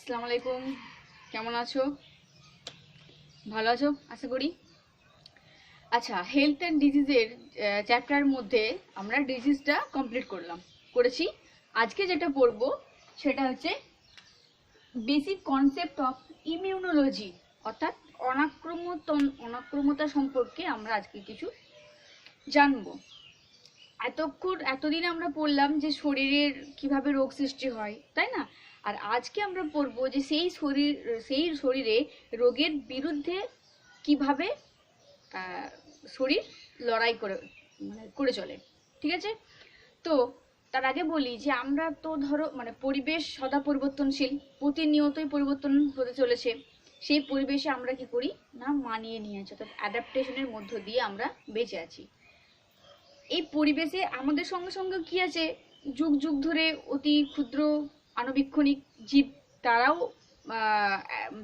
আসসালামু আলাইকুম, কেমন আছো? ভালো আছো আশা করি। আচ্ছা, হেলথ অ্যান্ড ডিজিজের চ্যাপ্টার মধ্যে আমরা ডিজিজটা কমপ্লিট করেছি। আজকে যেটা পড়বো সেটা হচ্ছে বেসিক কনসেপ্ট অফ ইমিউনোলজি, অর্থাৎ অনাক্রমতা সম্পর্কে আমরা আজকে কিছু জানবো। এতদিন আমরা পড়লাম যে শরীরের কিভাবে রোগ সৃষ্টি হয়, তাই না? আর আজকে আমরা পড়বো যে সেই শরীরে রোগের বিরুদ্ধে কিভাবে শরীর লড়াই করে চলে। ঠিক আছে? তো তার আগে বলি যে আমরা তো ধরো পরিবেশ সদা পরিবর্তনশীল, প্রতিনিয়তই পরিবর্তন হতে চলেছে। সেই পরিবেশে আমরা কি করি না, মানিয়ে নিয়েছি, অর্থাৎ অ্যাডাপ্টেশনের মধ্য দিয়ে আমরা বেঁচে আছি। এই পরিবেশে আমাদের সঙ্গে সঙ্গে কি আছে, যুগ যুগ ধরে অতি ক্ষুদ্র আণুবীক্ষণিক জীব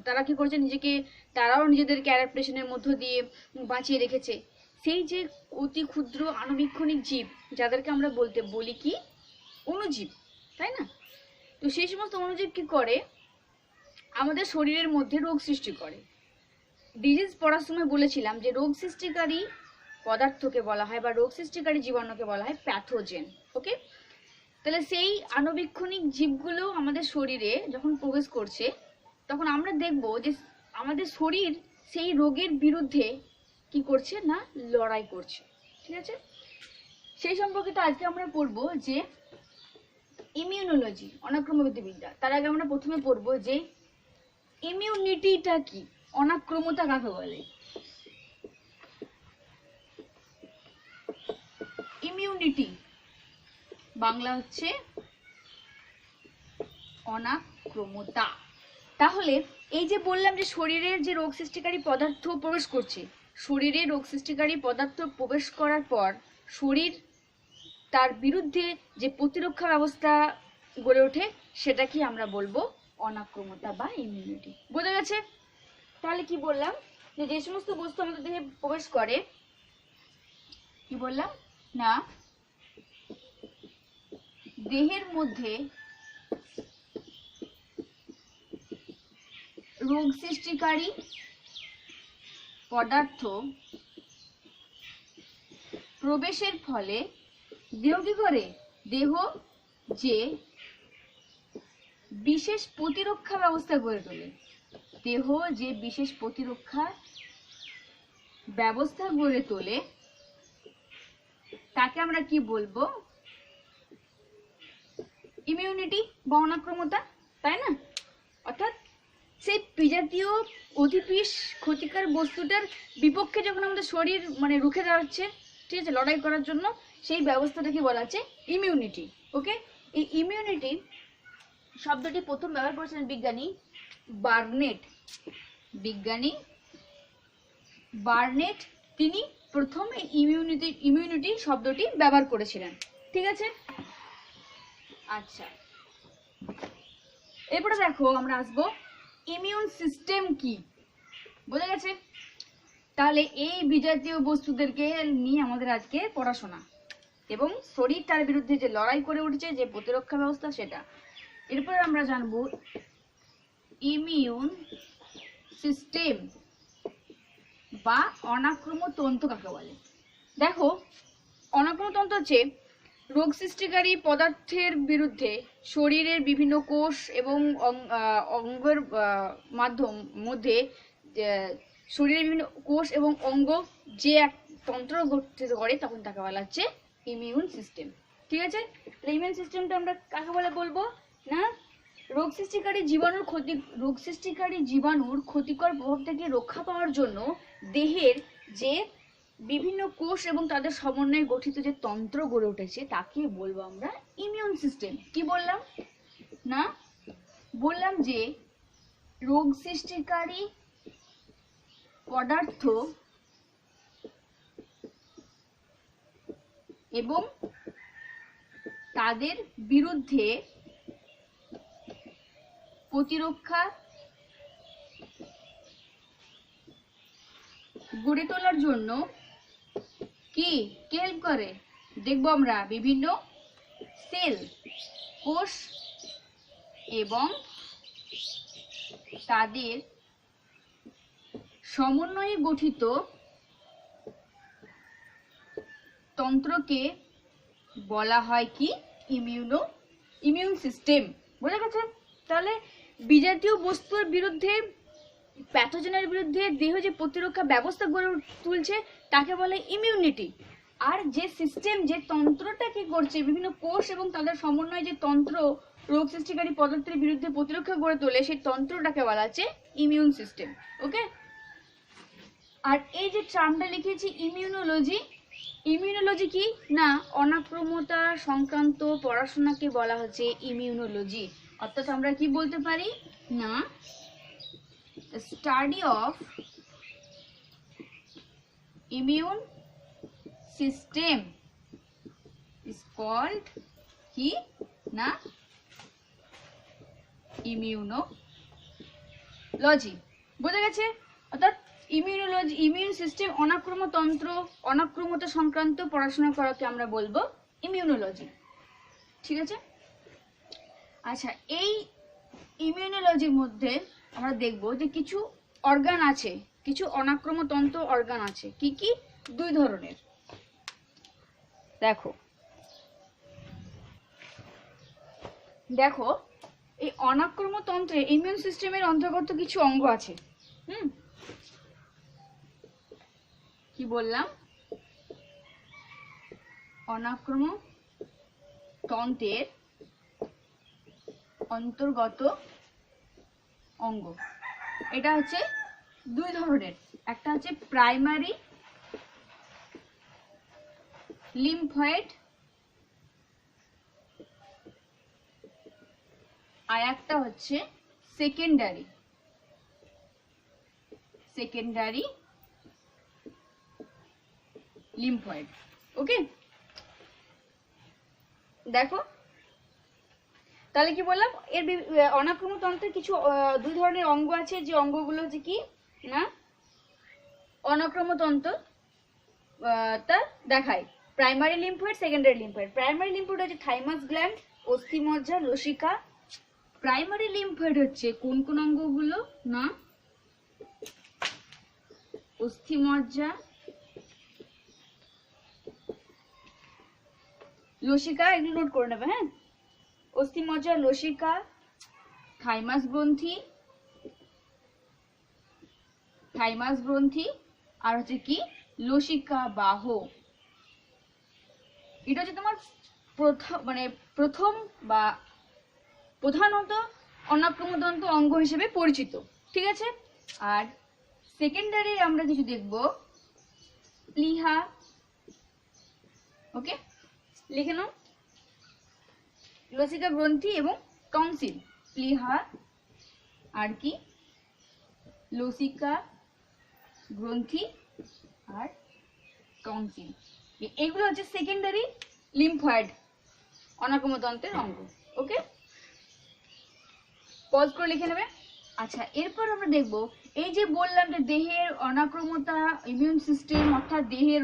তারা কি করেছে, তারাও নিজেদেরকে অ্যাডাপ্টেশনের মধ্য দিয়ে বাঁচিয়ে রেখেছে। সেই যে অতি ক্ষুদ্র আণুবীক্ষণিক জীব, যাদেরকে আমরা বলি কি অণুজীব, তাই না? তো সেই সমস্ত অণুজীব কি করে, আমাদের শরীরের মধ্যে রোগ সৃষ্টি করে। ডিজিজ পড়ার সময় বলেছিলাম যে রোগ সৃষ্টিকারী পদার্থকে বলা হয় বা রোগ সৃষ্টিকারী জীবাণুকে বলা হয় প্যাথোজেন। ওকে, তাহলে সেই আণুবীক্ষণিক জীবগুলো আমাদের শরীরে যখন প্রবেশ করছে, তখন আমরা দেখব যে আমাদের শরীর সেই রোগের বিরুদ্ধে কি করছে না, লড়াই করছে। ঠিক আছে, সেই সম্পর্কিত আজকে আমরা পড়ব যে ইমিউনোলজি, অনাক্রমবিদ্যা। তার আগে আমরা প্রথমে পড়ব যে ইমিউনিটিটা কি, অনাক্রমতা কাকে বলে। ইমিউনিটি বাংলা হচ্ছে অনাক্রমতা। তাহলে এই যে বললাম যে শরীরের যে রোগ সৃষ্টিকারী পদার্থ প্রবেশ করছে, শরীরে রোগ সৃষ্টিকারী পদার্থ প্রবেশ করার পর শরীর তার বিরুদ্ধে যে প্রতিরক্ষা ব্যবস্থা গড়ে ওঠে, সেটা কি আমরা বলবো অনাক্রমতা বা ইমিউনিটি। বোঝা গেছে? তাহলে কি বললাম, যে সমস্ত বস্তু আমাদের দেহে প্রবেশ করে, কি বললাম না, দেহের মধ্যে রোগ সৃষ্টিকারী পদার্থ প্রবেশের ফলে দেহ কি করে, দেহ যে বিশেষ প্রতিরক্ষা ব্যবস্থা গড়ে তোলে, দেহ যে বিশেষ প্রতিরক্ষা ব্যবস্থা গড়ে তোলে, তাকে আমরা কি বলবো, ইমিউনিটি বা অনাক্রমতা, তাই না? অর্থাৎ সেই বিজাতীয় অধিপিস ক্ষতিকর বস্তুটার বিপক্ষে যখন আমাদের শরীর রুখে দাঁড়াচ্ছে, ঠিক আছে, লড়াই করার জন্য, সেই ব্যবস্থাটাকে বলা হচ্ছে ইমিউনিটি। ওকে, এই ইমিউনিটি শব্দটি প্রথম ব্যবহার করেছিলেন বিজ্ঞানী বার্নেট। তিনি প্রথম এই ইমিউনিটি শব্দটি ব্যবহার করেছিলেন। ঠিক আছে, আচ্ছা, এরপরে দেখো আমরা আসবো ইমিউন সিস্টেম কি। বোঝা গেছে? তাহলে এই বিজাতীয় বস্তুদেরকে নিয়ে আমাদের আজকে পড়াশোনা, এবং শরীর তার বিরুদ্ধে যে লড়াই করে উঠছে, যে প্রতিরক্ষা ব্যবস্থা, সেটা। এরপর আমরা জানবো ইমিউন সিস্টেম বা অনাক্রমতন্ত্র কাকে বলে। দেখো, অনাক্রমতন্ত্র হচ্ছে রোগ সৃষ্টিকারী পদার্থের বিরুদ্ধে শরীরের বিভিন্ন কোষ এবং অঙ্গের মধ্যে শরীরের বিভিন্ন কোষ এবং অঙ্গ যে এক তন্ত্র গঠিত করে, তখন তাকে বলা হচ্ছে ইমিউন সিস্টেম। ঠিক আছে, ইমিউন সিস্টেমটা আমরা কাকে বলে বলবো না, রোগ সৃষ্টিকারী জীবাণুর ক্ষতিকর প্রভাব থেকে রক্ষা পাওয়ার জন্য দেহের যে বিভিন্ন কোষ এবং তাদের সমন্বয়ে গঠিত যে তন্ত্র গড়ে উঠেছে, তাকে বলবো আমরা ইমিউন সিস্টেম। কি বললাম না, বললাম যে রোগ সৃষ্টিকারী পদার্থ এবং তাদের বিরুদ্ধে প্রতিরক্ষা গড়ে তোলার জন্য কি হেল্প করে, দেখবো আমরা বিভিন্ন সেল, কোষ এবং তাদের সমন্বয়ে গঠিত তন্ত্রকে বলা হয় কি? Immune system. বোঝা গেছে? তাহলে বিজাতীয় বস্তুর বিরুদ্ধে, প্যাথোজেনের বিরুদ্ধে দেহ যে প্রতিরক্ষা ব্যবস্থা গড়ে তুলছে তাকে বলে ইমিউনিটি। আর যে সিস্টেম, যে তন্ত্রটা কি করছে, বিভিন্ন কোষ এবং তাদের সমন্বয়ে যে তন্ত্র রোগ সৃষ্টিকারী পদার্থের বিরুদ্ধে প্রতিরক্ষা গড়ে তোলে, সেই তন্ত্রটাকে বলা হচ্ছে ইমিউন সিস্টেম। ওকে? আর এই যে টার্মটা লিখেছি ইমিউনোলজি, ইমিউনোলজি কি না, অনাক্রমতা সংক্রান্ত পড়াশোনাকে বলা হচ্ছে ইমিউনোলজি। অর্থাৎ আমরা কি বলতে পারি না, study of immune system is called কি না, ইমিউনোলজি। বোঝা গেছে? অর্থাৎ ইমিউনোলজি, ইমিউন সিস্টেম, অনাক্রমতা সংক্রান্ত পড়াশোনা করাকে আমরা বলবো ইমিউনোলজি। ঠিক আছে? আচ্ছা, এই ইমিউনোলজির মধ্যে আমরা দেখব যে কিছু অর্গান আছে, কিছু অনাক্রমতন্ত্র অর্গান আছে। কি কি? দুই ধরনের। দেখো দেখো এই অনাক্রমতন্ত্রে ইমিউন সিস্টেমের অন্তর্গত কিছু অঙ্গ আছে। কি বললাম? অনাক্রমতন্ত্রের অন্তর্গত অঙ্গ, এটা হচ্ছে দুই ধরনের। একটা হচ্ছে প্রাইমারি লিম্ফয়েড, আর একটা হচ্ছে সেকেন্ডারি লিম্ফয়েড। ওকে? দেখো তাহলে কি বললাম, এর অনাক্রমতন্ত্রের কিছু দুই ধরনের অঙ্গ আছে, যে অঙ্গগুলো হচ্ছে কি না অনাক্রমতন্ত্র তা দেখায়। Primary lymphoid, secondary lymphoid. Primary lymphoid হচ্ছে থাইমাস গ্ল্যান্ড, অস্থিমজ্জা, লসিকা। প্রাইমারি লিম্ফয়েড হচ্ছে কোন কোন অঙ্গগুলো না, অস্থিমজ্জা, লসিকা, এগুলো নোট করে নেবে। হ্যাঁ, অস্থিমজ্জা, লসিকা, থাইমাস গ্রন্থি, আর হচ্ছে কি লসিকা বাহ। এটা হচ্ছে তোমার প্রথম বা প্রধানত অনাক্রমতন্ত্র অঙ্গ হিসেবে পরিচিত। ঠিক আছে? আর সেকেন্ডারি আমরা কিছু দেখব, প্লিহা। ওকে, লিখে নাও, লসিকা গ্রন্থি এবং টনসিল। প্লিহা আর কি, লসিকা গ্রন্থি আর টনসিল, এগুলো হচ্ছে সেকেন্ডারি লিম্ফয়েড অনাক্রমতন্ত্রের অঙ্গ। ওকে, পজ করে লিখে নেবে। আচ্ছা, এরপর আমরা দেখব এই যে বললাম যে দেহের অনাক্রমতা, ইমিউন সিস্টেম, অর্থাৎ দেহের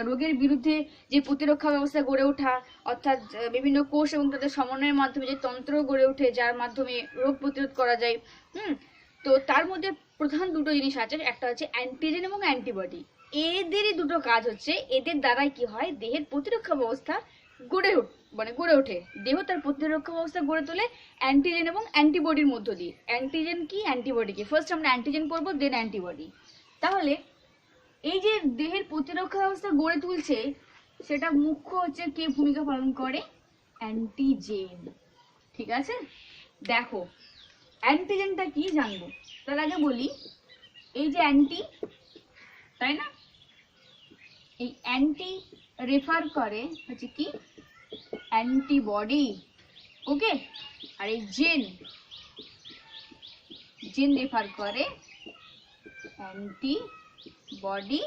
রোগের বিরুদ্ধে যে প্রতিরক্ষা ব্যবস্থা গড়ে ওঠা, অর্থাৎ বিভিন্ন কোষ এবং তাদের সমন্বয়ের মাধ্যমে যে তন্ত্র গড়ে ওঠে যার মাধ্যমে রোগ প্রতিরোধ করা যায়। তো তার মধ্যে প্রধান দুটো জিনিস আছে, একটা হচ্ছে অ্যান্টিজেন এবং অ্যান্টিবডি। এদেরই দুটো কাজ হচ্ছে, এদের দ্বারাই কি হয়, দেহের প্রতিরক্ষা ব্যবস্থা গড়ে ওঠে। দেহ তার প্রতিরক্ষা ব্যবস্থা গড়ে তোলে অ্যান্টিজেন এবং অ্যান্টিবডির মধ্য দিয়ে। অ্যান্টিজেন কি, অ্যান্টিবডি কি, ফার্স্ট আমরা অ্যান্টিজেন পড়বো, দেন অ্যান্টিবডি। তাহলে এই যে দেহের প্রতিরক্ষা ব্যবস্থা গড়ে তুলছে, সেটা মুখ্য হচ্ছে কে ভূমিকা পালন করে, অ্যান্টিজেন। ঠিক আছে? দেখো অ্যান্টিজেনটা কি জানবো, তার আগে বলি এই যে অ্যান্টি, তাই না, এই অ্যান্টি রেফার করে হচ্ছে কি অ্যান্টিবডি। ওকে, আর এই জেন রেফার করে অ্যান্টিবডি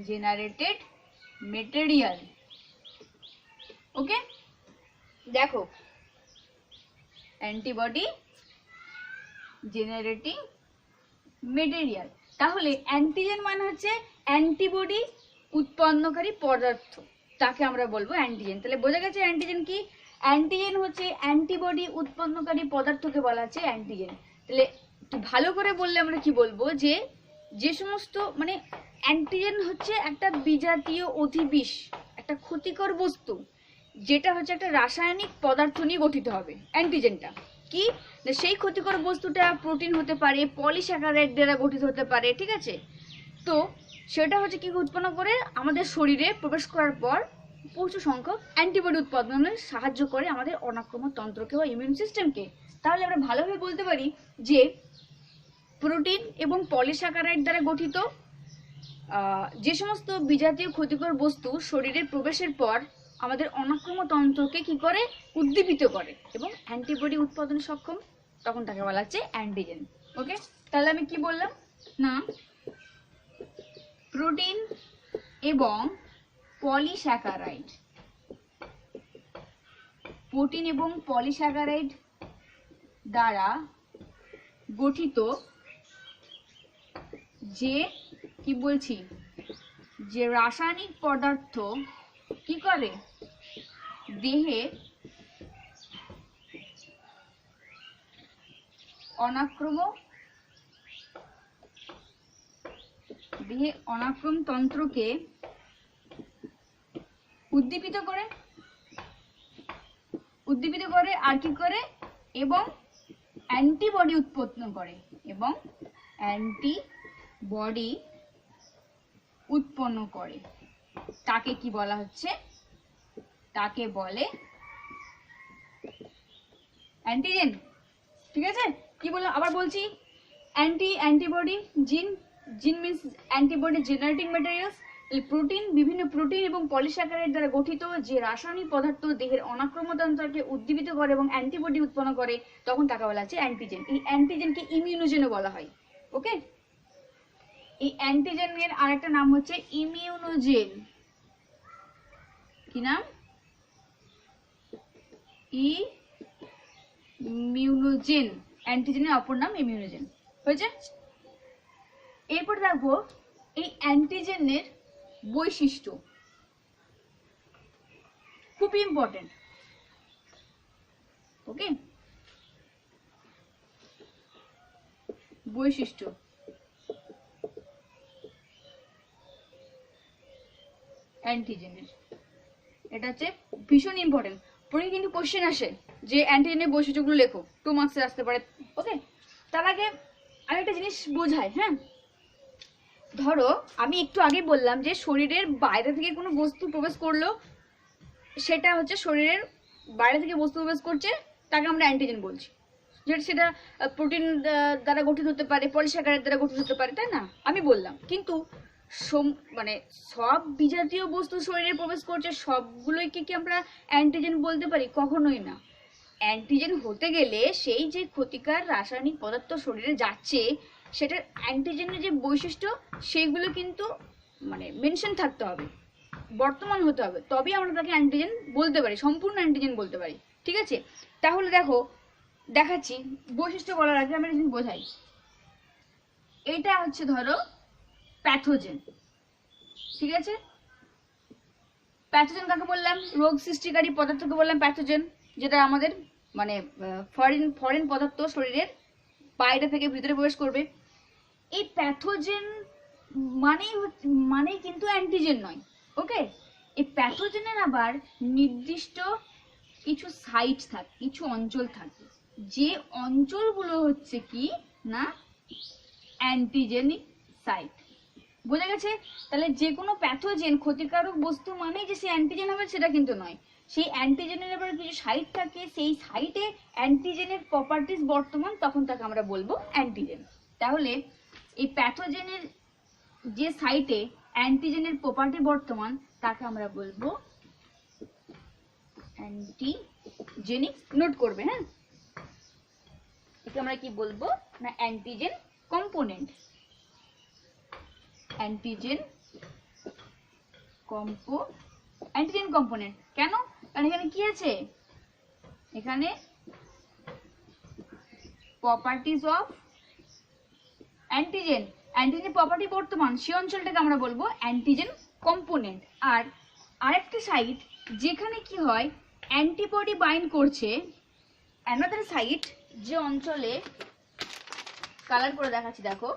জেনারেটেড মেটেরিয়াল। ওকে, দেখো অ্যান্টিবডি জেনারেটিং মেটেরিয়াল। তাহলে অ্যান্টিজেন মানে হচ্ছে অ্যান্টিবডি উৎপন্নকারী পদার্থ, তাকে আমরা বলবো অ্যান্টিজেন। তাহলে বোঝা গেছে অ্যান্টিজেন কি, অ্যান্টিজেন হচ্ছে অ্যান্টিবডি উৎপন্নকারী পদার্থকে বলা হচ্ছে অ্যান্টিজেন। তাহলে ভালো করে বললে আমরা কি বলবো, যে যে সমস্ত মানে অ্যান্টিজেন হচ্ছে একটা বিজাতীয় অধিবিষ, একটা ক্ষতিকর বস্তু, যেটা হচ্ছে একটা রাসায়নিক পদার্থ নিয়ে গঠিত হবে। অ্যান্টিজেনটা কি, সেই ক্ষতিকর বস্তুটা প্রোটিন হতে পারে, পলিস্যাকারাইড দ্বারা গঠিত হতে পারে, ঠিক আছে। তো সেটা হচ্ছে কি উৎপন্ন করে আমাদের শরীরে প্রবেশ করার পর প্রচুর সংখ্যক অ্যান্টিবডি উৎপাদনে সাহায্য করে আমাদের অনাক্রমক তন্ত্রকে বা ইমিউন সিস্টেমকে। তাহলে আমরা ভালোভাবে বলতে পারি যে প্রোটিন এবং পলিস্যাকারাইড দ্বারা গঠিত যে সমস্ত বিজাতীয় ক্ষতিকর বস্তু শরীরে প্রবেশের পর আমাদের অনাক্রমক তন্ত্রকে কি করে, উদ্দীপিত করে এবং অ্যান্টিবডি উৎপাদনে সক্ষম, তখন তাকে বলা হচ্ছে অ্যান্টিজেন। ওকে, তাহলে আমি কি বললাম না, প্রোটিন এবং পলিস্যাকারাইড, প্রোটিন এবং পলিস্যাকারাইড দ্বারা গঠিত যে কি বলছি, যে রাসায়নিক পদার্থ কি করে, দেহে অনাক্রম তন্ত্রকে উদ্দীপিত করে আর কি করে, এবং অ্যান্টিবডি উৎপন্ন করে, এবং অ্যান্টিবডি উৎপন্ন করে। তাকে কি বলা হচ্ছে, তাকে বলে অ্যান্টিজেন। ঠিক আছে, কি বললাম আবার বলছি, অ্যান্টিবডি জিন means antibody generating materials. Protein, বিভিন্ন প্রোটিন এবং পলিস্যাকারাইড দ্বারা গঠিত যে রাসায়নিক পদার্থ দেহের অনাক্রমতন্ত্রকে উদ্দীপিত করে এবং অ্যান্টিবডি উৎপন্ন করে, তখন তাকে বলা হচ্ছে অ্যান্টিজেন। এই অ্যান্টিজেনকে ইমিউনোজেনও বলা হয়। ওকে, এই অ্যান্টিজেনের আরেকটা নাম হচ্ছে ইমিউনোজেন। কি নাম? ইমিউনোজেন। অ্যান্টিজেনের অপর নাম ইমিউনোজেন। হয়েছে? এরপর দেখবো এই অ্যান্টিজেনের বৈশিষ্ট্য, খুব ইম্পর্টেন্ট। ওকে, বৈশিষ্ট্য। অ্যান্টিজেনের এটা হচ্ছে ভীষণ ইম্পর্টেন্ট। পরে কিন্তু কোশ্চেন আসে যে অ্যান্টিজেনের বৈশিষ্ট্যগুলো লেখো, 2 মার্কসে আসতে পারে। ওকে, তার আগে আরেকটা জিনিস বোঝাই। হ্যাঁ, ধরো আমি একটু আগে বললাম যে শরীরের বাইরে থেকে কোনো বস্তু প্রবেশ করলো, সেটা হচ্ছে শরীরের বাইরে থেকে বস্তু প্রবেশ করছে, তাকে আমরা অ্যান্টিজেন বলছি। যেটা সেটা প্রোটিন দ্বারা গঠিত হতে পারে, পলিস্যাকারাইড দ্বারা গঠিত হতে পারে, তাই না? আমি বললাম, কিন্তু মানে সব বিজাতীয় বস্তু শরীরে প্রবেশ করছে, সবগুলোই কি আমরা অ্যান্টিজেন বলতে পারি? কখনোই না। অ্যান্টিজেন হতে গেলে সেই যে ক্ষতিকর রাসায়নিক পদার্থ শরীরে যাচ্ছে, সেটার অ্যান্টিজেনের যে বৈশিষ্ট্য, সেইগুলো কিন্তু মানে মেনশন থাকতে হবে, বর্তমান হতে হবে, তবেই আমরা তাকে অ্যান্টিজেন বলতে পারি, সম্পূর্ণ অ্যান্টিজেন বলতে পারি। ঠিক আছে, তাহলে দেখো দেখাচ্ছি। বৈশিষ্ট্য বলার আগে আমি যদি বোঝাই, এটা হচ্ছে ধরো প্যাথোজেন। ঠিক আছে, প্যাথোজেন কাকে বললাম? রোগ সৃষ্টিকারী পদার্থকে বললাম প্যাথোজেন, যেটা আমাদের মানে ফরেন পদার্থ শরীরের বাইরে থেকে ভিতরে প্রবেশ করবে। এই প্যাথোজেন মানেই কিন্তু অ্যান্টিজেন নয়। ওকে, এই প্যাথোজেনের আবার নির্দিষ্ট কিছু সাইট থাকে, কিছু অঞ্চল থাকে, যে অঞ্চলগুলো হচ্ছে কি না অ্যান্টিজেনিক সাইট। বোঝা গেছে? তাহলে যে কোনো প্যাথোজেন ক্ষতিকারক বস্তু মানেই যে সে অ্যান্টিজেন হবে সেটা কিন্তু নয়। সেই অ্যান্টিজেনের আবার কিছু সাইট থাকে, সেই সাইটে অ্যান্টিজেনের প্রপার্টিজ বর্তমান, তখন তাকে আমরা বলবো অ্যান্টিজেন। তাহলে এই প্যাথোজেনের যে সাইটে অ্যান্টিজেনের প্রপার্টি বর্তমান, তাকে আমরা বলবো অ্যান্টিজেনিক। নোট করবে, হ্যাঁ, একে আমরা কি বলবো না অ্যান্টিজেন কম্পোনেন্ট। অ্যান্টিজেন কম্পোনেন্ট কেন? কারণ এখানে কি আছে, এখানে properties of antigen, antigen property বর্তমান, সেই অঞ্চলটাকে আমরা বলবো অ্যান্টিজেন কম্পোনেন্ট। আর আরেকটা সাইট যেখানে কি হয়, অ্যান্টিবডি বাইন্ড করছে অ্যানাদার সাইট, যে অঞ্চলে কালার করে দেখাচ্ছি দেখো,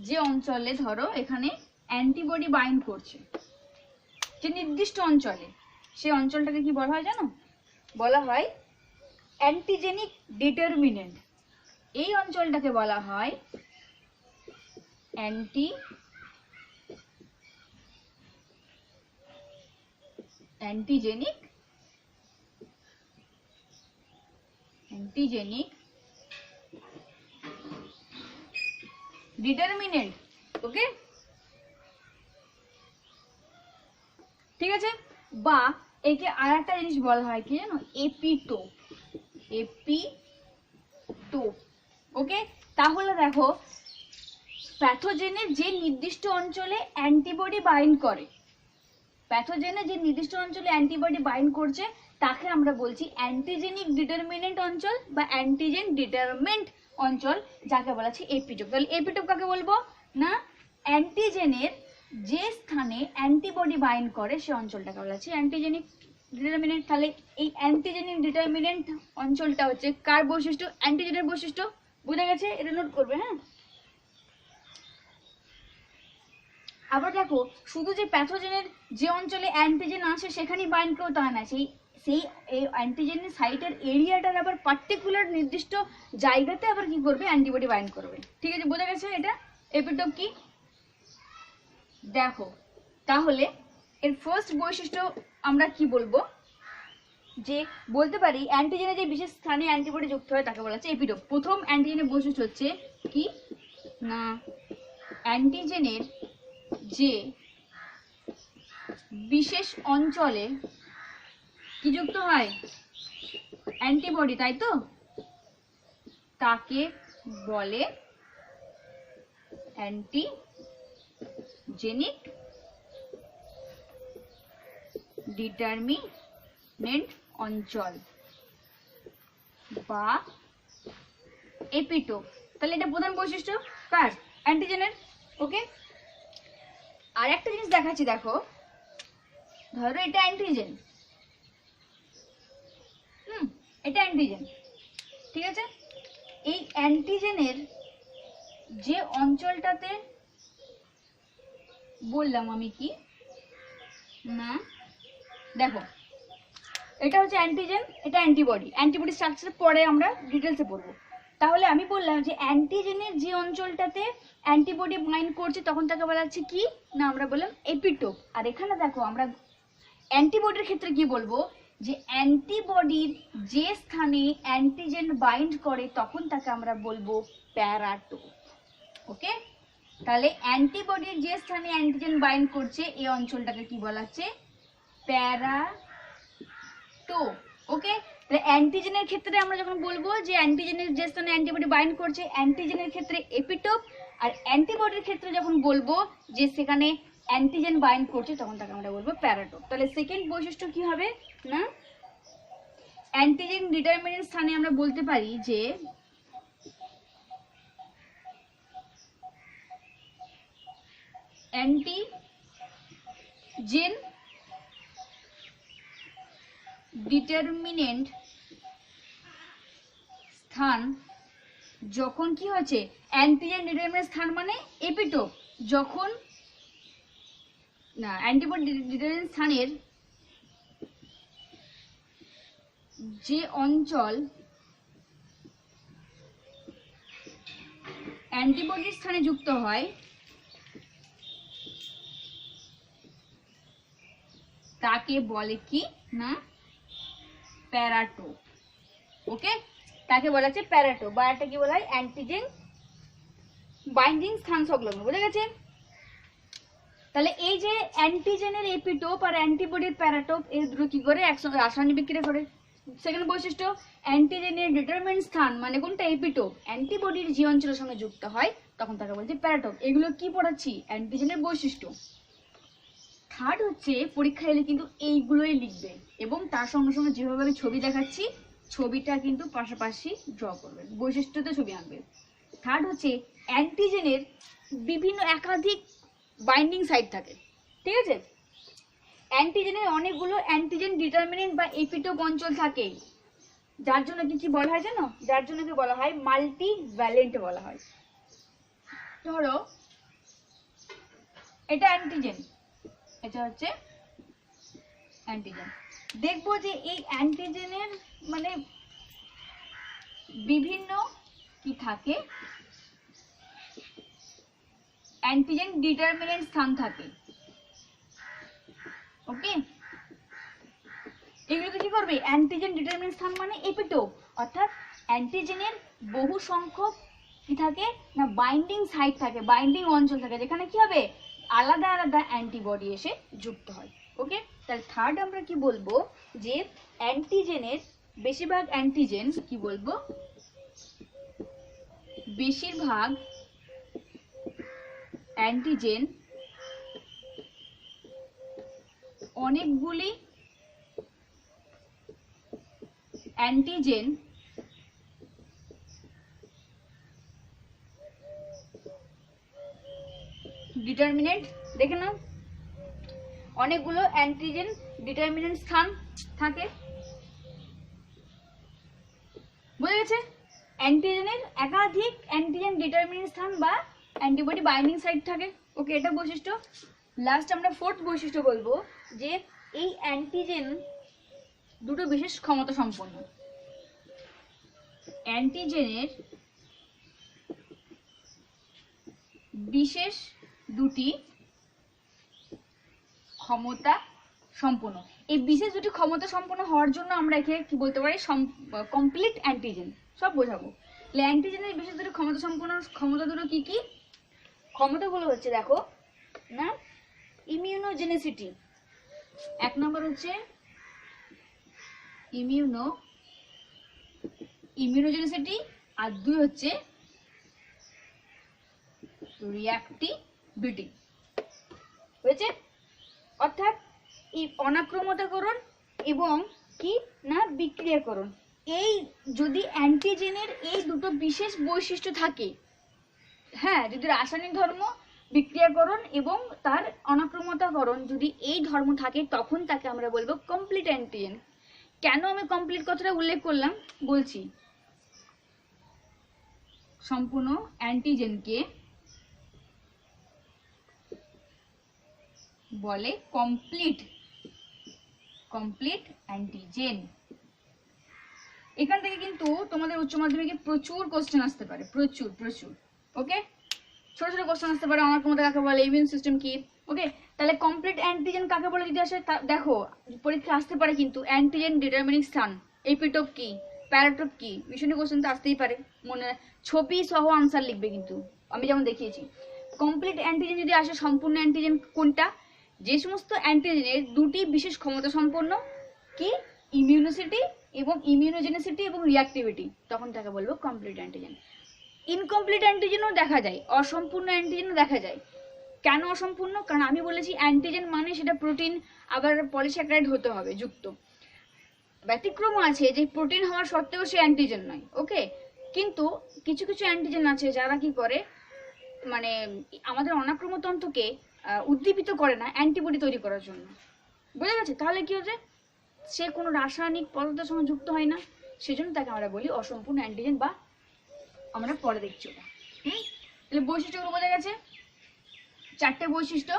যে অঞ্চলে ধরো এখানে অ্যান্টিবডি বাইন্ড করছে যে নির্দিষ্ট অঞ্চলে, সেই অঞ্চলটাকে কি বলা হয় জানো? বলা হয় অ্যান্টিজেনিক ডিটারমিনেন্ট। এই অঞ্চলটাকে বলা হয় অ্যান্টিজেনিক ডিটারমিনেন্ট। ওকে, ঠিক আছে। বা একে আর একটা জিনিস বলা হয় কি জানো? এপিটোপ। ওকে, তাহলে দেখো প্যাথোজেনের যে নির্দিষ্ট অঞ্চলে অ্যান্টিবডি বাইন্ড করে, প্যাথোজেনের যে নির্দিষ্ট অঞ্চলে অ্যান্টিবডি বাইন্ড করছে তাকে আমরা বলছি অ্যান্টিজেনিক ডিটারমিনেন্ট অঞ্চল বা অ্যান্টিজেন ডিটারমেন্ট অঞ্চল, যাকে বলা হচ্ছে এপিটোপ। তাহলে এপিটোপ কাকে বলবো না? অ্যান্টিজেনের যে স্থানে অ্যান্টিবডি বাইন্ড করে সে অঞ্চলটাকে বলা হচ্ছে অ্যান্টিজেনিক ডিটারমিনেন্ট। তাহলে এই অ্যান্টিজেনিক ডিটারমিনেন্ট অঞ্চলটা হচ্ছে কার বৈশিষ্ট্য? অ্যান্টিজেনের বৈশিষ্ট্য। বুঝা গেছে? এটা নোট করবে। হ্যাঁ, আবার দেখো শুধু যে প্যাথোজেনের যে অঞ্চলে অ্যান্টিজেন আছে সেখানেই বাইন্ড করে তা না, সেই অ্যান্টিজেনের সাইটের এরিয়াটার আবার পার্টিকুলার নির্দিষ্ট জায়গাতে আবার কি করবে? অ্যান্টিবডি বাইন্ড করবে। ঠিক আছে, বোঝা গেছে এটা এপিটোপ কি? দেখো তাহলে এর ফার্স্ট বৈশিষ্ট্য আমরা কি বলবো? যে বলতে পারি অ্যান্টিজেনের যে বিশেষ স্থানে অ্যান্টিবডি যুক্ত হয় তাকে বলা হচ্ছে এপিটোপ। প্রথম অ্যান্টিজেনের বৈশিষ্ট্য হচ্ছে কি না, অ্যান্টিজেনের যে বিশেষ অঞ্চলে কি যুক্ত হয়? অ্যান্টিবডি, তাই তো? তাকে বলে অ্যান্টিজেনিক ডিটারমিনেন্ট অঞ্চল বা এপিটোপ। তাহলে এটা প্রধান বৈশিষ্ট্য কার? অ্যান্টিজেনের। ওকে, আর একটা জিনিস দেখাচ্ছি দেখো, ধরো এটা অ্যান্টিজেন, এটা অ্যান্টিজেন, ঠিক আছে। এই অ্যান্টিজেনের যে অঞ্চলটাতে বললাম আমি কি না, দেখো এটা হচ্ছে অ্যান্টিজেন, এটা অ্যান্টিবডি। অ্যান্টিবডি স্ট্রাকচার পরে আমরা ডিটেলসে পড়বো। তাহলে আমি বললাম যে অ্যান্টিজেনের যে অঞ্চলটাতে অ্যান্টিবডি বাইন্ড করছে তখন তাকে বলা হচ্ছে কি না, আমরা বললাম এপিটোপ। আর এখানে দেখো আমরা অ্যান্টিবডির ক্ষেত্রে কি বলবো? যে অ্যান্টিবডির যে স্থানে অ্যান্টিজেন বাইন্ড করে তখন তাকে আমরা বলবো প্যারাটোপ। ওকে, তাহলে অ্যান্টিবডির যে স্থানে অ্যান্টিজেন বাইন্ড করছে এই অঞ্চলটাকে কি বলা হচ্ছে? প্যারাটোপ। ওকে, তাহলে অ্যান্টিজেনের ক্ষেত্রে আমরা যখন বলবো যে অ্যান্টিজেনের যে স্থানে অ্যান্টিবডি বাইন্ড করছে অ্যান্টিজেনের ক্ষেত্রে এপিটোপ, আর অ্যান্টিবডির ক্ষেত্রে যখন বলবো যে সেখানে অ্যান্টিজেন বাইন্ড করছে তখন তাকে আমরা বলবো প্যারাটোপ। তাহলে সেকেন্ড বৈশিষ্ট্য কি হবে না, অ্যান্টিজেন ডিটারমিনেন্ট স্থানে আমরা বলতে পারি যে অ্যান্টিজেন ডিটারমিনেন্ট স্থান যখন কি হচ্ছে? অ্যান্টিজেন ডিটারমিনেন্ট স্থান মানে এপিটোপ, যখন না অ্যান্টিবডি ডিটারমিনেন্ট স্থানের যে অঞ্চল অ্যান্টিবডির স্থানে যুক্ত হয় তাকে বলে কি না প্যারাটোপ। ওকে, তাকে বলা হচ্ছে প্যারাটোপ, বা এটা কি বলা হয়? অ্যান্টিজেন বাইন্ডিং স্থান সংলগ্ন। বুঝে গেছে? তাহলে এই যে অ্যান্টিজেনের এপিটোপ আর অ্যান্টিবডির প্যারাটোপ এই দুটো কি করে? একসঙ্গে রাসায়নিক বিক্রিয়া করে। সেকেন্ড বৈশিষ্ট্য, অ্যান্টিজেনের ডিটারমিনেন্ট স্থান মানে কোনটা? এপিটোপ। অ্যান্টিবডির যে অঞ্চলের সঙ্গে যুক্ত হয় তখন তাকে বলছে প্যারাটোপ। এগুলো কি পড়াচ্ছি? অ্যান্টিজেনের বৈশিষ্ট্য। থার্ড হচ্ছে পরীক্ষা এলে কিন্তু এইগুলোই লিখবে এবং তার সঙ্গে সঙ্গে যেভাবে আমি ছবি দেখাচ্ছি ছবিটা কিন্তু পাশাপাশি ড্র করবেন, বৈশিষ্ট্যতে ছবি আনবে। থার্ড হচ্ছে অ্যান্টিজেনের বিভিন্ন একাধিক বাইন্ডিং সাইট থাকে, ঠিক আছে। অ্যান্টিজেনের অনেকগুলো অ্যান্টিজেন ডিটারমিনেন্ট বা এপিটোপ অঞ্চল থাকে, যার জন্য কি বলা হয় জানো? যার জন্য কি বলা হয়? মাল্টিভ্যালেন্ট বলা হয়। ধরো এটা অ্যান্টিজেন, এটা হচ্ছে অ্যান্টিজেন। দেখবো যে এই অ্যান্টিজেনের মানে বিভিন্ন কি থাকে, অ্যান্টিজেন ডিটারমিনেন্ট স্থান থাকে। ওকে, এগুলোকে কি করবে? অ্যান্টিজেন ডিটারমিনেন্ট স্থান মানে এপিটোপ, অর্থাৎ অ্যান্টিজেনের বহু সংখ্যক কি থাকে না বাইন্ডিং সাইট থাকে, বাইন্ডিং অঞ্চল থাকে, যেখানে কি হবে আলাদা আলাদা অ্যান্টিবডি এসে যুক্ত হয়। ওকে, তাহলে থার্ড আমরা কি বলবো যে অ্যান্টিজেনের বেশিরভাগ অ্যান্টিজেন কি বলবো, বেশিরভাগ অ্যান্টিজেন অনেকগুলি অ্যান্টিজেন ডিটারমিনেন্ট, দেখে নাও অনেকগুলো অ্যান্টিজেন ডিটারমিনেন্ট স্থান থাকে। বুঝে গেছে? অ্যান্টিজেনের একাধিক অ্যান্টিজেন ডিটারমিনেন্ট স্থান বা অ্যান্টিবডি বাইন্ডিং সাইট থাকে। ওকে, এটা বৈশিষ্ট্য। লাস্ট আমরা ফোর্থ বৈশিষ্ট্য বলবো যে এই অ্যান্টিজেন দুটো বিশেষ ক্ষমতা সম্পন্ন। অ্যান্টিজেনের বিশেষ দুটি ক্ষমতা সম্পন্ন। এই বিশেষ দুটি ক্ষমতা সম্পন্ন হওয়ার জন্য আমরা একে কি বলতে পারি? Complete antigen. সব বোঝাবো। অ্যান্টিজেনের বিশেষ দুটি ক্ষমতা সম্পন্ন ক্ষমতা দুটো কি কি? ক্ষমতাগুলো হচ্ছে দেখো না, ইমিউনোজেনিসিটি, এক নম্বর হচ্ছে ইমিউনোজেনিসিটি, আর দুই হচ্ছে রিঅ্যাক্টিভিটি। হয়েছে? অর্থাৎ অনাক্রমতাকরণ এবং কি না বিক্রিয়াকরণ, এই যদি অ্যান্টিজেনের এই দুটো বিশেষ বৈশিষ্ট্য থাকে, হ্যাঁ, যদি রাসায়নিক ধর্ম, বিক্রিয়াকরণ এবং তার অনাক্রমতাকরণ যদি এই ধর্ম থাকে, তখন তাকে আমরা বলবো কমপ্লিট অ্যান্টিজেন। কেন আমি কমপ্লিট কথাটা উল্লেখ করলাম বলছি। সম্পূর্ণ অ্যান্টিজেনকে বলে কমপ্লিট অ্যান্টিজেন। এখান থেকে কিন্তু তোমাদের উচ্চ মাধ্যমিকে প্রচুর কোশ্চেন আসতে পারে, প্রচুর। ওকে, ছোট ছোট কোশ্চেন আসতে পারে। অনাক্রমতা কাকে বলে, ইমিউন সিস্টেম কি। ওকে, তাহলে কমপ্লিট অ্যান্টিজেন কাকে বলে যদি আসে, দেখো পরীক্ষা আসতে পারে কিন্তু অ্যান্টিজেন ডিটারমিনিং স্থান, এপিটোপ কি, প্যারাটোপ কি, মিশনের কোশ্চেন তো আসতেই পারে। মনে ছবি সহ আনসার লিখবে কিন্তু, আমি যেমন দেখিয়েছি। কমপ্লিট অ্যান্টিজেন যদি আসে, সম্পূর্ণ অ্যান্টিজেন কোনটা? যে সমস্ত অ্যান্টিজেনের দুটি বিশেষ ক্ষমতা সম্পন্ন, কি ইমিউনোসিটি এবং ইমিউনোজেনিসিটি এবং রিঅ্যাক্টিভিটি, তখন তাকে বলবো কমপ্লিট অ্যান্টিজেন। ইনকমপ্লিট অ্যান্টিজেনও দেখা যায়, অসম্পূর্ণ অ্যান্টিজেনও দেখা যায়। কেন অসম্পূর্ণ? কারণ আমি বলেছি অ্যান্টিজেন মানে সেটা প্রোটিন আবার পলিস্যাকারাইড হতে হবে যুক্ত। ব্যতিক্রম আছে যে প্রোটিন হওয়ার সত্ত্বেও সে অ্যান্টিজেন নয়। ওকে, কিন্তু কিছু কিছু অ্যান্টিজেন আছে যারা কি করে, মানে আমাদের অনাক্রমতন্ত্রকে উদ্দীপিত করে না অ্যান্টিবডি তৈরি করার জন্য। বুঝে গেছে? তাহলে কি হচ্ছে, সে কোনো রাসায়নিক পদার্থের সঙ্গে যুক্ত হয় না, সেজন্য তাকে আমরা বলি অসম্পূর্ণ অ্যান্টিজেন, বা আমরা পরে দেখছি ওটা। তাহলে বৈশিষ্ট্যগুলো বোঝা গেছে? 4টে বৈশিষ্ট্য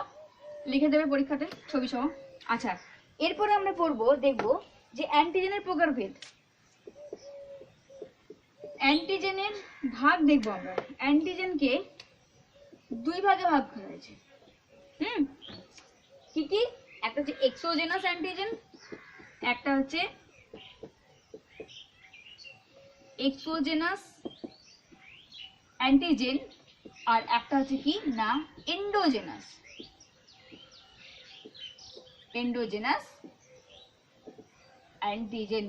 লিখে দেবে পরীক্ষাতে ছবি সহ। আচ্ছা, এরপরে আমরা দেখবো যে অ্যান্টিজেনের প্রকারভেদ। অ্যান্টিজেনের ভাগ দেখবো আমরা। অ্যান্টিজেনকে দুই ভাগে ভাগ করা হয়েছে। কি কি? একটা হচ্ছে এক্সোজেনাস অ্যান্টিজেন, একটা হচ্ছে এক্সোজেনাস অ্যান্টিজেন, আর একটা হচ্ছে কি না এন্ডোজেনাস অ্যান্টিজেন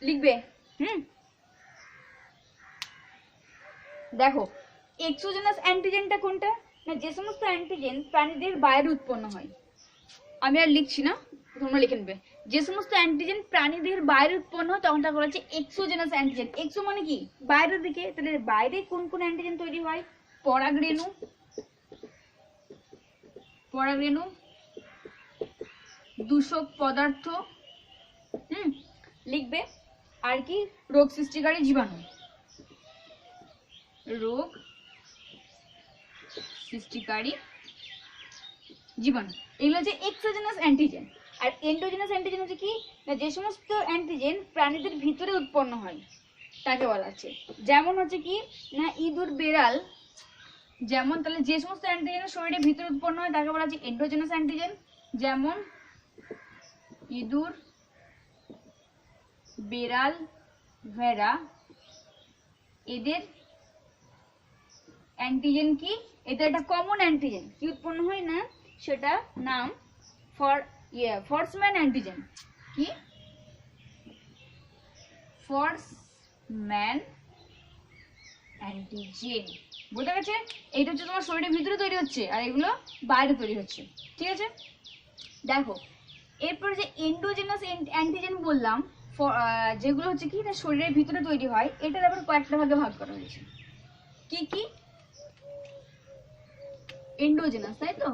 লিখবে। দেখো এক্সোজেনাস অ্যান্টিজেনটা কোনটা না, যে সমস্ত অ্যান্টিজেন প্রাণীদের বাইরে উৎপন্ন হয়। আমি আর লিখছি না, তোমরা লিখে নেবে। যে সমস্ত অ্যান্টিজেন প্রাণীদের বাইরে উৎপন্ন হয় তখন তাকে বলা হচ্ছে এক্সোজেনাস অ্যান্টিজেন। এক্সো মানে কি? বাইরের দিকে। তাহলে বাইরে কোন কোন অ্যান্টিজেন তৈরি হয়? পরাগরেণু, দূষক পদার্থ, লিখবে। আর কি রোগ সৃষ্টিকারী জীবাণু, রোগ সৃষ্টিকারী জীবাণু, এগুলো হচ্ছে এক্সোজেনাস অ্যান্টিজেন। আর এন্ডোজেনাস অ্যান্টিজেন হচ্ছে কি না, যে সমস্ত অ্যান্টিজেন প্রাণীদের ভিতরে উৎপন্ন হয় তাকে বলা হচ্ছে। যেমন হচ্ছে কি না ইঁদুর, বেড়াল, যেমন তাহলে যে সমস্ত অ্যান্টিজেন শরীরের ভিতরে উৎপন্ন হয় তাকে বলা হচ্ছে এন্ডোজেনাস অ্যান্টিজেন। যেমন ইঁদুর, বেড়াল, ভেড়া, এদের অ্যান্টিজেন কি, এদের একটা কমন অ্যান্টিজেন কি উৎপন্ন হয় না, সেটা নাম ফর্সম্যান অ্যান্টিজেন। কি ফর্সম্যান অ্যান্টিজেন, বোঝা গেছে? এইটা হচ্ছে তোমার শরীরের ভিতরে তৈরি হচ্ছে আর এগুলো বাইরে তৈরি হচ্ছে, ঠিক আছে? দেখো এরপরে যে এন্ডোজেনাস অ্যান্টিজেন বললাম, যেগুলো হচ্ছে কি না শরীরের ভিতরে তৈরি হয়, এটার আবার কয়েকটা ভাগে ভাগ করা হয়েছে। কি কি? এন্ডোজেনাস, তাই তো,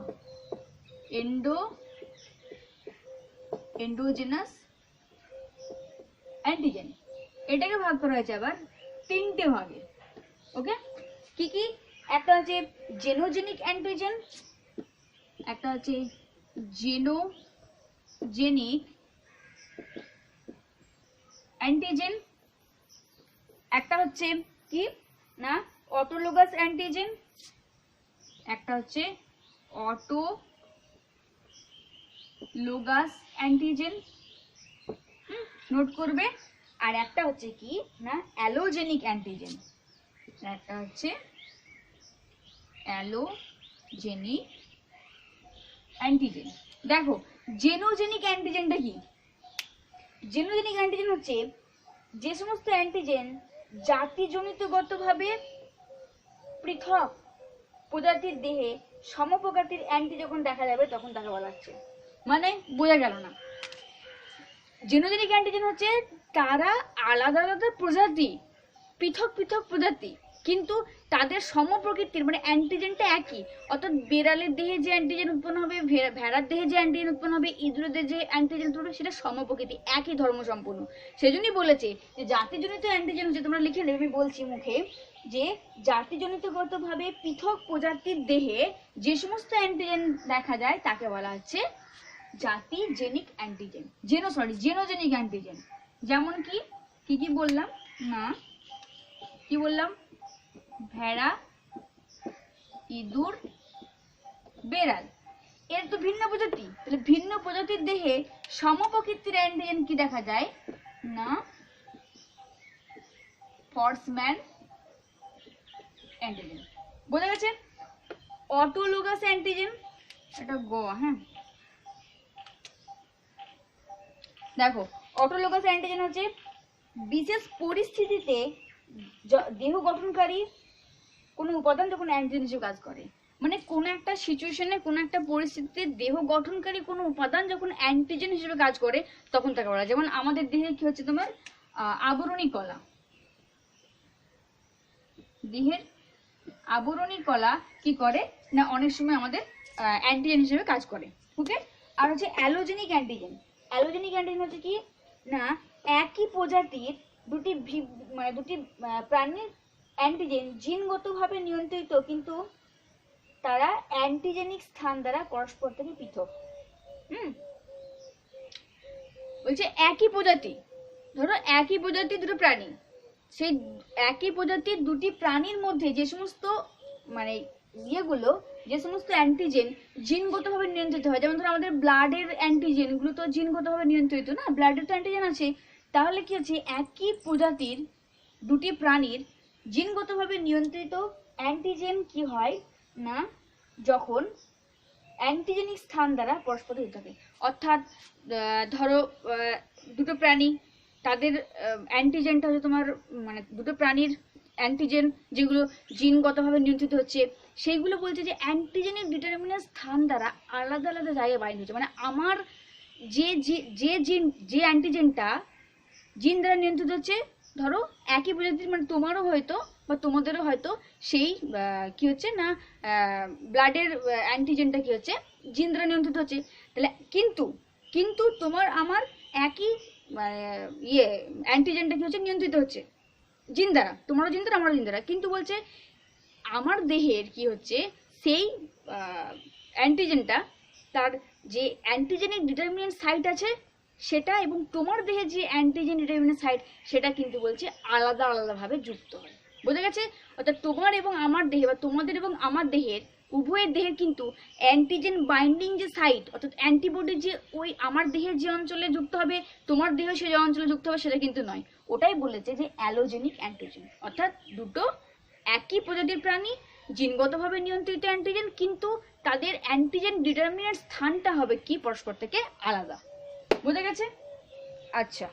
এন্ডোজেনাস অ্যান্টিজেন, এটাকে ভাগ করা হয়েছে আবার তিনটে ভাগে। ওকে, কি কি? একটা হচ্ছে জেনোজেনিক অ্যান্টিজেন, একটা হচ্ছে জেনোজেনিক অ্যান্টিজেন, একটা হচ্ছে কি না অটোলোগাস অ্যান্টিজেন, একটা হচ্ছে অটোলোগাস অ্যান্টিজেন, নোট করবে। আর একটা হচ্ছে কি না অ্যালোজেনিক অ্যান্টিজেন, একটা হচ্ছে অ্যালোজেনিক অ্যান্টিজেন। দেখো জেনোজেনিক অ্যান্টিজেনটা কি? জেনোজেনিক অ্যান্টিজেন হচ্ছে যে সমস্ত অ্যান্টিজেন জাতিজনিতগতভাবে পৃথক প্রজাতির দেহে সমপ্রকৃতির অ্যান্টি যখন দেখা যাবে তখন তাকে বলা হচ্ছে। মানে বোঝা গেল না, জেনোজেনিক অ্যান্টিজেন হচ্ছে তারা আলাদা আলাদা প্রজাতি, পৃথক পৃথক প্রজাতি, কিন্তু তাদের সমপ্রকৃতির মানে অ্যান্টিজেনটা একই। অর্থাৎ বেড়ালের দেহে যে অ্যান্টিজেন উৎপন্ন হবে, ভেড়ার দেহে যে অ্যান্টিজেন উৎপন্ন হবে, ইঁদুরের যে অ্যান্টিজেন উৎপন্ন হবে, সেটা সমপ্রকৃতি, একই ধর্ম সম্পূর্ণ। সেজন্যই বলেছে যে জাতিজনিত অ্যান্টিজেন হচ্ছে, তোমরা লিখে নেবে, আমি বলছি মুখে, যে জাতিজনিতগতভাবে পৃথক প্রজাতির দেহে যে সমস্ত অ্যান্টিজেন দেখা যায় তাকে বলা হচ্ছে জাতিজেনিক অ্যান্টিজেন, জেনোজেনিক অ্যান্টিজেন। যেমন কি কি কি বললাম না, কি বললাম, ভেড়া, ইঁদুর, বেড়াল, এর তো ভিন্ন প্রজাতি, তাহলে ভিন্ন প্রজাতির দেহে সমপ্রকৃতির অ্যান্টিজেন কি দেখা যায় না ফর্সম্যান অ্যান্টিজেন, বোঝা গেছে? অটোলোগাস অ্যান্টিজেন, এটা গ, হ্যাঁ, দেখো অটোলোগাস অ্যান্টিজেন হচ্ছে বিশেষ পরিস্থিতিতে দেহ গঠনকারী কোনো উপাদান যখন অ্যান্টিজেন হিসেবে কাজ করে, মানে কোন একটা সিচুয়েশনে কোন একটা পরিস্থিতিতে দেহ গঠনকারী কোনো উপাদান যখন অ্যান্টিজেন হিসেবে কাজ করে তখন তাকে বলা। যেমন আমাদের দেহে কি হচ্ছে তোমার আবরণী কলা, দেহের আবরণী কলা কি করে না অনেক সময় আমাদের অ্যান্টিজেন হিসেবে কাজ করে। ওকে, আর হচ্ছে অ্যালোজেনিক অ্যান্টিজেন। অ্যালোজেনিক অ্যান্টিজেন হচ্ছে কি না একই প্রজাতির দুটি প্রাণীর অ্যান্টিজেন জিনগতভাবে নিয়ন্ত্রিত, কিন্তু তারা অ্যান্টিজেনিক স্থান দ্বারা পরস্পর থেকে পৃথক। বলছে একই প্রজাতি, ধরো একই প্রজাতির দুটো প্রাণী, সেই একই প্রজাতির দুটি প্রাণীর মধ্যে যে সমস্ত মানে ইয়েগুলো, যে সমস্ত অ্যান্টিজেন জিনগতভাবে নিয়ন্ত্রিত হয়, যেমন ধরো আমাদের ব্লাডের অ্যান্টিজেন গুলো তো জিনগতভাবে নিয়ন্ত্রিত না, ব্লাডের তো অ্যান্টিজেন আছে, তাহলে কি হচ্ছে একই প্রজাতির দুটি প্রাণীর জিনগতভাবে নিয়ন্ত্রিত অ্যান্টিজেন কি হয় না যখন অ্যান্টিজেনিক স্থান দ্বারা পরস্পর হয়ে থাকে। অর্থাৎ ধরো দুটো প্রাণী, তাদের অ্যান্টিজেনটা হচ্ছে তোমার মানে দুটো প্রাণীর অ্যান্টিজেন যেগুলো জিনগতভাবে নিয়ন্ত্রিত হচ্ছে, সেইগুলো বলছে যে অ্যান্টিজেনিক ডিটারমিনার স্থান দ্বারা আলাদা আলাদা জায়গায় বাইন্ড হচ্ছে। মানে আমার যে অ্যান্টিজেনটা জিন দ্বারা নিয়ন্ত্রিত হচ্ছে, ধরো একই প্রজাতির, মানে তোমারও হয়তো বা তোমাদেরও হয়তো সেই কি হচ্ছে না ব্লাডের অ্যান্টিজেনটা কি হচ্ছে জিন দ্বারা নিয়ন্ত্রিত হচ্ছে, তাহলে কিন্তু কিন্তু তোমার আমার একই ইয়ে অ্যান্টিজেনটা কি হচ্ছে, নিয়ন্ত্রিত হচ্ছে জিন দ্বারা, তোমারও জিন দ্বারা আমারও জিন দ্বারা। কিন্তু বলছে আমার দেহের কি হচ্ছে, সেই অ্যান্টিজেনটা, তার যে অ্যান্টিজেনিক ডিটারমিনেন্ট সাইট আছে সেটা, এবং তোমার দেহে যে অ্যান্টিজেন ডিটারমিনেন্ট সাইট সেটা কিন্তু বলছে আলাদা আলাদাভাবে যুক্ত হয়। বোঝা গেছে? অর্থাৎ তোমার এবং আমার দেহে, বা তোমাদের এবং আমার দেহের উভয়ের দেহের কিন্তু অ্যান্টিজেন বাইন্ডিং যে সাইট, অর্থাৎ অ্যান্টিবডি যে ওই আমার দেহের যে অঞ্চলে যুক্ত হবে তোমার দেহ সে যে অঞ্চলে যুক্ত হবে সেটা কিন্তু নয়। ওটাই বলেছে যে অ্যালোজেনিক অ্যান্টিজেন, অর্থাৎ দুটো একই প্রজাতির প্রাণী, জিনগতভাবে নিয়ন্ত্রিত অ্যান্টিজেন, কিন্তু তাদের অ্যান্টিজেন ডিটারমিনেন্ট স্থানটা হবে কি পরস্পর থেকে আলাদা। বোঝা গেছে? আচ্ছা।